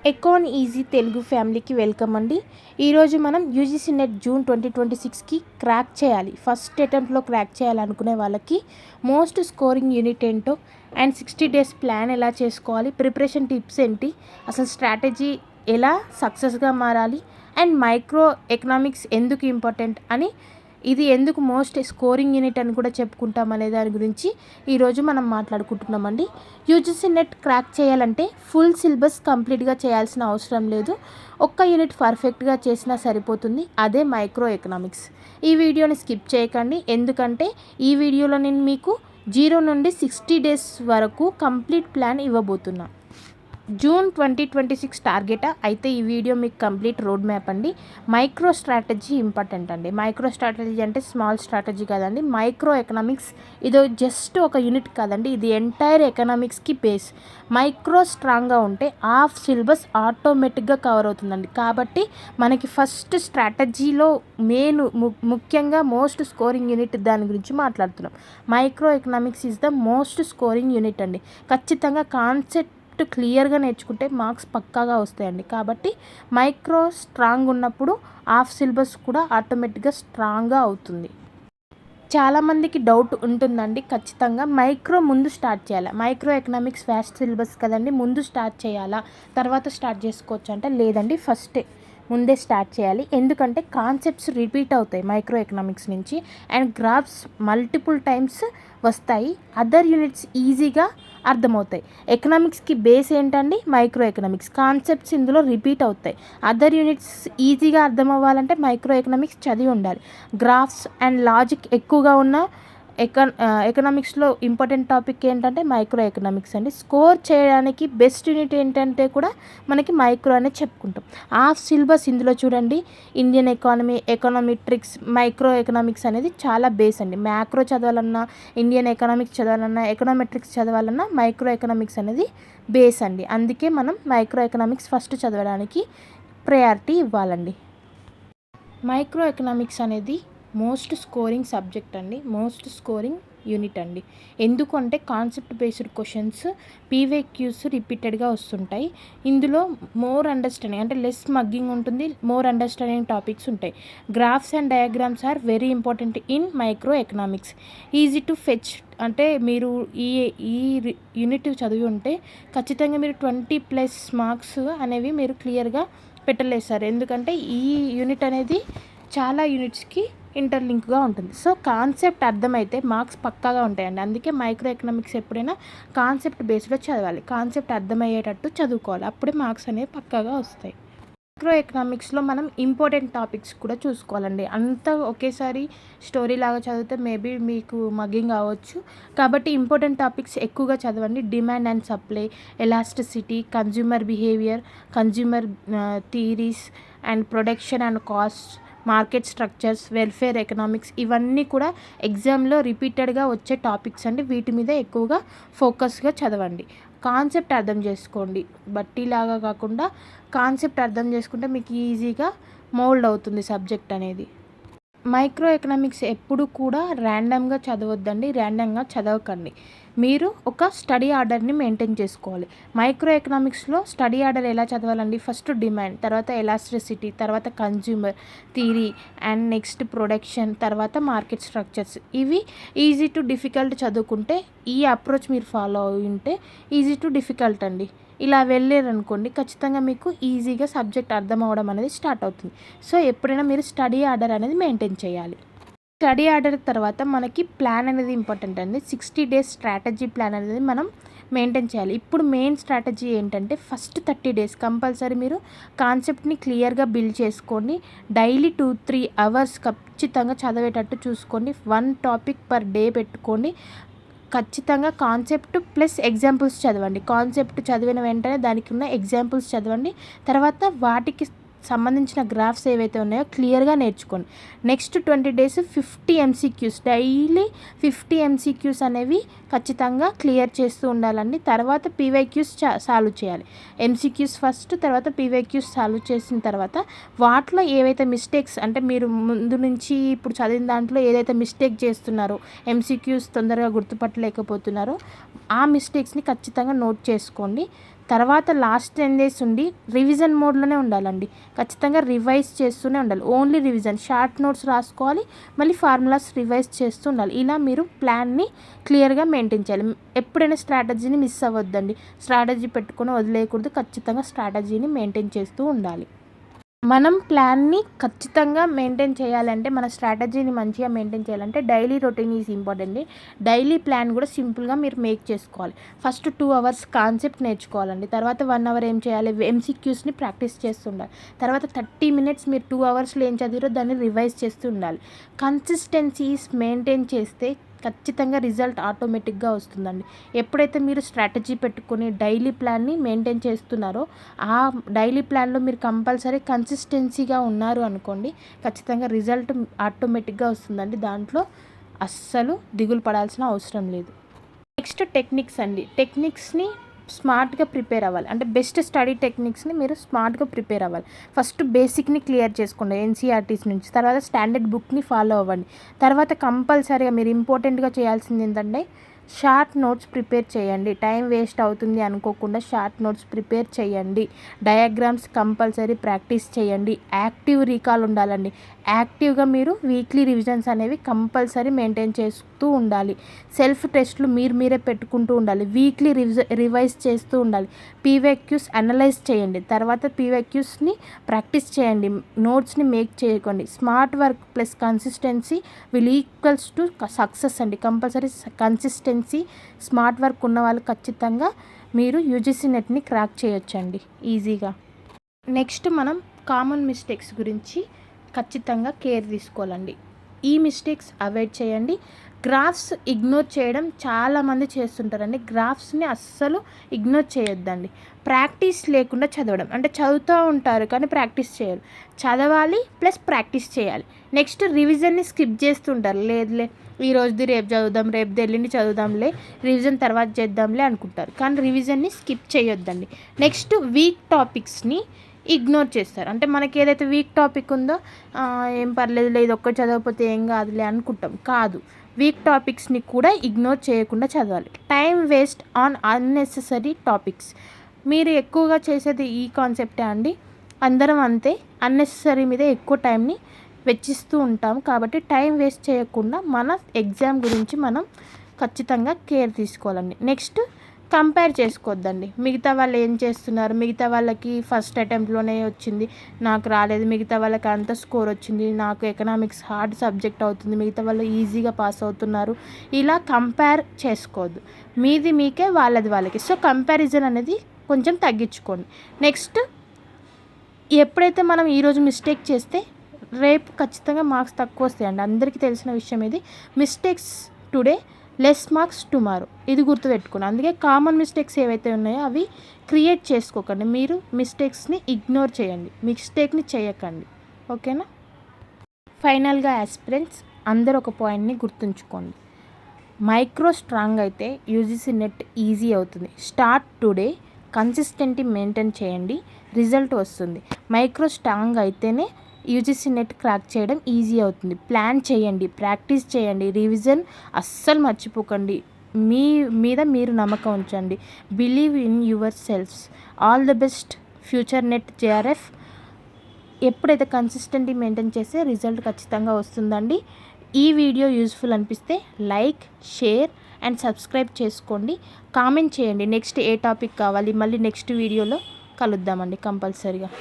Akon easy Telugu ఫ్యామిలీకి welcome అండి. ఈరోజు మనం యూజీసీ నెట్ జూన్ 2026కి క్రాక్ చేయాలి, ఫస్ట్ అటెంప్ట్లో క్రాక్ చేయాలనుకునే వాళ్ళకి మోస్ట్ స్కోరింగ్ యూనిట్ ఏంటో అండ్ 60 డేస్ ప్లాన్ ఎలా చేసుకోవాలి, ప్రిపరేషన్ టిప్స్ ఏంటి, అసలు స్ట్రాటజీ ఎలా సక్సెస్గా మారాలి అండ్ మైక్రో ఎకనామిక్స్ ఎందుకు ఇంపార్టెంట్ అని, ఇది ఎందుకు మోస్ట్ స్కోరింగ్ యూనిట్ అని కూడా చెప్పుకుంటాం అనే దాని గురించి ఈరోజు మనం మాట్లాడుకుంటున్నామండి. యూజీసీ నెట్ క్రాక్ చేయాలంటే ఫుల్ సిలబస్ కంప్లీట్గా చేయాల్సిన అవసరం లేదు, ఒక్క యూనిట్ పర్ఫెక్ట్గా చేసినా సరిపోతుంది, అదే మైక్రో ఎకనామిక్స్. ఈ వీడియోని స్కిప్ చేయకండి, ఎందుకంటే ఈ వీడియోలో నేను మీకు 0 నుండి 60 డేస్ వరకు కంప్లీట్ ప్లాన్ ఇవ్వబోతున్నా. జూన్ 2026 టార్గెట్ అయితే ఈ వీడియో మీకు కంప్లీట్ రోడ్ మ్యాప్ అండి. మైక్రో స్ట్రాటజీ ఇంపార్టెంట్ అండి. మైక్రో స్ట్రాటజీ అంటే స్మాల్ స్ట్రాటజీ కాదండి. మైక్రో ఎకనామిక్స్ ఇది జస్ట్ ఒక యూనిట్ కాదండి, ఇది ఎంటైర్ ఎకనామిక్స్కి బేస్. మైక్రో స్ట్రాంగ్గా ఉంటే హాఫ్ సిలబస్ ఆటోమేటిక్గా కవర్ అవుతుందండి. కాబట్టి మనకి ఫస్ట్ స్ట్రాటజీలో ముఖ్యంగా మోస్ట్ స్కోరింగ్ యూనిట్ దాని గురించి మాట్లాడుతున్నాం. Micro economics is the most scoring unit అండి. ఖచ్చితంగా కాన్సెప్ట్ క్లియర్గా నేర్చుకుంటే మార్క్స్ పక్కాగా వస్తాయండి. కాబట్టి మైక్రో స్ట్రాంగ్ ఉన్నప్పుడు హాఫ్ సిలబస్ కూడా ఆటోమేటిక్గా స్ట్రాంగ్గా అవుతుంది. చాలామందికి డౌట్ ఉంటుందండి, ఖచ్చితంగా మైక్రో ముందు స్టార్ట్ చేయాలా, మైక్రో ఎకనామిక్స్ ఫాస్ట్ సిలబస్ కదండి, ముందు స్టార్ట్ చేయాలా తర్వాత స్టార్ట్ చేసుకోవచ్చు అంటే లేదండి, ముందే స్టార్ట్ చేయాలి. ఎందుకంటే కాన్సెప్ట్స్ రిపీట్ అవుతాయి మైక్రో ఎకనామిక్స్ నుంచి అండ్ గ్రాఫ్స్ మల్టిపుల్ టైమ్స్ వస్తాయి, అదర్ యూనిట్స్ ఈజీగా అర్థమవుతాయి. ఎకనామిక్స్కి బేస్ ఏంటండి, మైక్రో ఎకనామిక్స్. కాన్సెప్ట్స్ ఇందులో రిపీట్ అవుతాయి, అదర్ యూనిట్స్ ఈజీగా అర్థం అవ్వాలంటే మైక్రో ఎకనామిక్స్ చదివి ఉండాలి. గ్రాఫ్స్ అండ్ లాజిక్ ఎక్కువగా ఉన్న ఎకనామిక్స్లో ఇంపార్టెంట్ టాపిక్ ఏంటంటే మైక్రో ఎకనామిక్స్ అండి. స్కోర్ చేయడానికి బెస్ట్ యూనిట్ ఏంటంటే కూడా మనకి మైక్రో అనే చెప్పుకుంటాం. హాఫ్ సిలబస్ ఇందులో చూడండి, Indian economy, econometrics, micro economics అనేది చాలా బేస్ అండి. మ్యాక్రో చదవాలన్నా, ఇండియన్ ఎకనామిక్స్ చదవాలన్నా, ఎకనామెట్రిక్స్ చదవాలన్నా మైక్రో ఎకనామిక్స్ అనేది బేస్ అండి. అందుకే మనం మైక్రో ఎకనామిక్స్ ఫస్ట్ చదవడానికి ప్రయారిటీ ఇవ్వాలండి. మైక్రో ఎకనామిక్స్ అనేది మోస్ట్ స్కోరింగ్ సబ్జెక్ట్ అండి, మోస్ట్ స్కోరింగ్ యూనిట్ అండి. ఎందుకు అంటే కాన్సెప్ట్ బేస్డ్ క్వశ్చన్స్, పీవైక్యూస్ రిపీటెడ్గా వస్తుంటాయి. ఇందులో మోర్ అండర్స్టాండింగ్ అంటే లెస్ మగ్గింగ్ ఉంటుంది, మోర్ అండర్స్టాండింగ్ టాపిక్స్ ఉంటాయి. Graphs and diagrams are very important in micro economics. Easy to fetch అంటే మీరు ఈ యూనిట్ చదివి ఉంటే ఖచ్చితంగా మీరు 20+ మార్క్స్ అనేవి మీరు క్లియర్గా పెట్టలేస్తారు. ఎందుకంటే ఈ యూనిట్ అనేది చాలా యూనిట్స్కి ఇంటర్లింక్గా ఉంటుంది. సో కాన్సెప్ట్ అర్థమైతే మార్క్స్ పక్కాగా ఉంటాయండి. అందుకే మైక్రో ఎకనామిక్స్ ఎప్పుడైనా కాన్సెప్ట్ బేస్డ్లో చదవాలి, కాన్సెప్ట్ అర్థమయ్యేటట్టు చదువుకోవాలి, అప్పుడే మార్క్స్ అనేవి పక్కాగా వస్తాయి. మైక్రో ఎకనామిక్స్లో మనం ఇంపార్టెంట్ టాపిక్స్ కూడా చూసుకోవాలండి. అంతా ఒకేసారి స్టోరీ లాగా చదివితే మేబీ మీకు మగ్గింగ్ అవ్వచ్చు. కాబట్టి ఇంపార్టెంట్ టాపిక్స్ ఎక్కువగా చదవండి. Demand and supply, elasticity, consumer behaviour, consumer theories and production and cost, market structures, welfare economics, ఇవన్నీ కూడా ఎగ్జామ్లో రిపీటెడ్గా వచ్చే టాపిక్స్ అండి. వీటి మీద ఎక్కువగా ఫోకస్గా చదవండి. కాన్సెప్ట్ అర్థం చేసుకోండి, బట్టీలాగా కాకుండా కాన్సెప్ట్ అర్థం చేసుకుంటే మీకు ఈజీగా మోల్డ్ అవుతుంది సబ్జెక్ట్ అనేది. మైక్రో ఎకనామిక్స్ ఎప్పుడు కూడా ర్యాండమ్గా చదవద్దండి, ర్యాండమ్గా చదవకండి. మీరు ఒక స్టడీ ఆర్డర్ని మెయింటైన్ చేసుకోవాలి. మైక్రో ఎకనామిక్స్లో స్టడీ ఆర్డర్ ఎలా చదవాలండి, ఫస్ట్ డిమాండ్, తర్వాత ఎలాస్టిసిటీ, తర్వాత consumer theory and next production, తర్వాత మార్కెట్ స్ట్రక్చర్స్. ఇవి ఈజీ టు డిఫికల్ట్ చదువుకుంటే, ఈ అప్రోచ్ మీరు ఫాలో అయి ఉంటే ఈజీ టు డిఫికల్ట్ అండి. ఇలా వెళ్ళారనుకోండి ఖచ్చితంగా మీకు ఈజీగా సబ్జెక్ట్ అర్థం అవ్వడం అనేది స్టార్ట్ అవుతుంది. సో ఎప్పుడైనా మీరు స్టడీ ఆర్డర్ అనేది మెయింటైన్ చేయాలి. స్టడీ ఆర్డర్ తర్వాత మనకి ప్లాన్ అనేది ఇంపార్టెంట్ అండి. 60 డేస్ స్ట్రాటజీ ప్లాన్ అనేది మనం మెయింటైన్ చేయాలి. ఇప్పుడు మెయిన్ స్ట్రాటజీ ఏంటంటే ఫస్ట్ 30 డేస్ కంపల్సరీ మీరు కాన్సెప్ట్ని క్లియర్గా బిల్డ్ చేసుకోండి. డైలీ 2-3 అవర్స్ ఖచ్చితంగా చదివేటట్టు చూసుకోండి. 1 టాపిక్ పర్ డే పెట్టుకోండి. ఖచ్చితంగా కాన్సెప్ట్ ప్లస్ ఎగ్జాంపుల్స్ చదవండి. కాన్సెప్ట్ చదివిన వెంటనే దానికి ఉన్న ఎగ్జాంపుల్స్ చదవండి. తర్వాత వాటికి సంబంధించిన గ్రాఫ్స్ ఏవైతే ఉన్నాయో క్లియర్గా నేర్చుకోండి. Next 20 days 50 MCQs, daily 50 MCQs అనేవి ఖచ్చితంగా క్లియర్ చేస్తూ ఉండాలండి. తర్వాత పీవైక్యూస్ సాల్వ్ చేయాలి. MCQs ఫస్ట్, తర్వాత పీవైక్యూస్ సాల్వ్ చేసిన తర్వాత వాటిలో ఏవైతే మిస్టేక్స్ అంటే మీరు ముందు నుంచి ఇప్పుడు చదివిన దాంట్లో ఏదైతే మిస్టేక్ చేస్తున్నారో, MCQs తొందరగా గుర్తుపట్టలేకపోతున్నారో ఆ మిస్టేక్స్ని ఖచ్చితంగా నోట్ చేసుకోండి. తర్వాత లాస్ట్ 10 days ఉండి రివిజన్ మోడ్లోనే ఉండాలండి. ఖచ్చితంగా రివైజ్ చేస్తూనే ఉండాలి. ఓన్లీ రివిజన్, షార్ట్ నోట్స్ రాసుకోవాలి, మళ్ళీ ఫార్ములాస్ రివైజ్ చేస్తూ ఉండాలి. ఇలా మీరు ప్లాన్ని క్లియర్గా మెయింటైన్ చేయాలి. ఎప్పుడైనా స్ట్రాటజీని మిస్ అవ్వద్దండి. స్ట్రాటజీ పెట్టుకొని వదిలేయకూడదు. ఖచ్చితంగా స్ట్రాటజీని మెయింటైన్ చేస్తూ ఉండాలి. మనం ప్లాన్ని ఖచ్చితంగా మెయింటైన్ చేయాలంటే, మన స్ట్రాటజీని మంచిగా మెయింటైన్ చేయాలంటే daily routine is important. Daily plan కూడా సింపుల్గా మీరు మేక్ చేసుకోవాలి. ఫస్ట్ 2 hours కాన్సెప్ట్ నేర్చుకోవాలండి. తర్వాత 1 hour ఏం చేయాలి, ఎంసీక్యూస్ని ప్రాక్టీస్ చేస్తుండాలి. తర్వాత 30 minutes మీరు 2 hours ఏం చదివారో దాన్ని రివైజ్ చేస్తూ ఉండాలి. కన్సిస్టెన్సీస్ మెయింటైన్ చేస్తే ఖచ్చితంగా రిజల్ట్ ఆటోమేటిక్గా వస్తుందండి. ఎప్పుడైతే మీరు స్ట్రాటజీ పెట్టుకొని డైలీ ప్లాన్ని మెయింటైన్ చేస్తున్నారో, ఆ డైలీ ప్లాన్లో మీరు కంపల్సరీ కన్సిస్టెన్సీగా ఉన్నారు అనుకోండి, ఖచ్చితంగా రిజల్ట్ ఆటోమేటిక్గా వస్తుందండి. దాంట్లో అస్సలు దిగులు పడాల్సిన అవసరం లేదు. నెక్స్ట్ టెక్నిక్స్ అండి. టెక్నిక్స్ని స్మార్ట్గా ప్రిపేర్ అవ్వాలి. అంటే బెస్ట్ స్టడీ టెక్నిక్స్ని మీరు స్మార్ట్గా ప్రిపేర్ అవ్వాలి. ఫస్ట్ బేసిక్ని క్లియర్ చేసుకోండి ఎన్సీఆర్టీస్ నుంచి. తర్వాత స్టాండర్డ్ బుక్ని ఫాలో అవ్వండి. తర్వాత కంపల్సరీగా మీరు ఇంపార్టెంట్గా చేయాల్సింది ఏంటంటే షార్ట్ నోట్స్ ప్రిపేర్ చేయండి. టైం వేస్ట్ అవుతుంది అనుకోకుండా షార్ట్ నోట్స్ ప్రిపేర్ చేయండి. డయాగ్రామ్స్ కంపల్సరీ ప్రాక్టీస్ చేయండి. యాక్టివ్ రీకాల్ ఉండాలండి. యాక్టివ్గా మీరు వీక్లీ రివిజన్స్ అనేవి కంపల్సరీ మెయింటైన్ చేస్తూ ఉండాలి. సెల్ఫ్ టెస్ట్లు మీరే పెట్టుకుంటూ ఉండాలి. వీక్లీ రివైజ్ చేస్తూ ఉండాలి. పీవైక్యూస్ అనలైజ్ చేయండి. తర్వాత పీవైక్యూస్ని ప్రాక్టీస్ చేయండి. నోట్స్ని మేక్ చేయకండి. Smart work plus consistency will equals to success అండి. కంపల్సరీ కన్సిస్టెన్సీ, స్మార్ట్ వర్క్ ఉన్న వాళ్ళు ఖచ్చితంగా మీరు యూజీసీ నెట్ని క్రాక్ చేయొచ్చండి ఈజీగా. నెక్స్ట్ మనం కామన్ మిస్టేక్స్ గురించి ఖచ్చితంగా కేర్ తీసుకోవాలండి. ఈ మిస్టేక్స్ అవాయిడ్ చేయండి. గ్రాఫ్స్ ఇగ్నోర్ చేయడం చాలామంది చేస్తుంటారండి. గ్రాఫ్స్ని అస్సలు ఇగ్నోర్ చేయొద్దండి. ప్రాక్టీస్ లేకుండా చదవడం, అంటే చదువుతూ ఉంటారు కానీ ప్రాక్టీస్ చేయరు. చదవాలి ప్లస్ ప్రాక్టీస్ చేయాలి. నెక్స్ట్ రివిజన్ని స్కిప్ చేస్తుంటారు. లేదులే ఈ రోజుది రేపు చదువుదాం, రేపు ఎల్లుండి చదువుదాంలే, రివిజన్ తర్వాత చేద్దాంలే అనుకుంటారు. కానీ రివిజన్ని స్కిప్ చేయొద్దండి. నెక్స్ట్ వీక్ టాపిక్స్ని ఇగ్నోర్ చేస్తారు. అంటే మనకి ఏదైతే వీక్ టాపిక్ ఉందో ఏం పర్లేదులే, ఇది ఒక్కటి చదవకపోతే ఏం కాదులే అనుకుంటాం. కాదు, వీక్ టాపిక్స్ని కూడా ఇగ్నోర్ చేయకుండా చదవాలి. Time waste on unnecessary topics. మీరు ఎక్కువగా చేసేది ఈ కాన్సెప్టే అండి. అందరం అంతే, అన్నెసెసరీ మీద ఎక్కువ టైంని వెచ్చిస్తూ ఉంటాం. కాబట్టి టైం వేస్ట్ చేయకుండా మన ఎగ్జామ్ గురించి మనం ఖచ్చితంగా కేర్ తీసుకోవాలండి. నెక్స్ట్ కంపేర్ చేసుకోవద్దండి. మిగతా వాళ్ళు ఏం చేస్తున్నారు, మిగతా వాళ్ళకి ఫస్ట్ అటెంప్ట్లోనే వచ్చింది, నాకు రాలేదు, మిగతా వాళ్ళకి అంత స్కోర్ వచ్చింది, నాకు ఎకనామిక్స్ హార్డ్ సబ్జెక్ట్ అవుతుంది, మిగతా వాళ్ళు ఈజీగా పాస్ అవుతున్నారు, ఇలా కంపేర్ చేసుకోవద్దు. మీది మీకే, వాళ్ళది వాళ్ళకి. సో కంపారిజన్ అనేది కొంచెం తగ్గించుకోండి. నెక్స్ట్, ఎప్పుడైతే మనం ఈరోజు మిస్టేక్ చేస్తే రేపు ఖచ్చితంగా మార్క్స్ తక్కువ వస్తాయండి. అందరికీ తెలిసిన విషయం ఇది. Mistakes today, less marks tomorrow. ఇది గుర్తుపెట్టుకోండి. అందుకే కామన్ మిస్టేక్స్ ఏవైతే ఉన్నాయో అవి క్రియేట్ చేసుకోకండి. మీరు మిస్టేక్స్ని ఇగ్నోర్ చేయండి, మిస్టేక్ని చేయకండి. ఓకేనా? ఫైనల్గా ఆస్పిరెంట్స్ అందరూ ఒక పాయింట్ని గుర్తుంచుకోండి. మైక్రో స్ట్రాంగ్ అయితే యూజీసీ నెట్ ఈజీ అవుతుంది. స్టార్ట్ టుడే, కన్సిస్టెంట్ని మెయింటైన్ చేయండి, రిజల్ట్ వస్తుంది. మైక్రో స్ట్రాంగ్ అయితేనే యూజీసీ నెట్ క్రాక్ చేయడం ఈజీ అవుతుంది. ప్లాన్ చేయండి, ప్రాక్టీస్ చేయండి, రివిజన్ అస్సలు మర్చిపోకండి. మీ మీద మీరు నమ్మకం ఉంచండి. Believe in your selfs. All the best future NET JRF. ఎప్పుడైతే కన్సిస్టెంట్గా మెయింటైన్ చేస్తే రిజల్ట్ ఖచ్చితంగా వస్తుందండి. ఈ వీడియో యూస్ఫుల్ అనిపిస్తే లైక్, షేర్ అండ్ సబ్స్క్రైబ్ చేసుకోండి. కామెంట్ చేయండి నెక్స్ట్ ఏ టాపిక్ కావాలి. మళ్ళీ నెక్స్ట్ వీడియోలో కలుద్దామండి కంపల్సరీగా.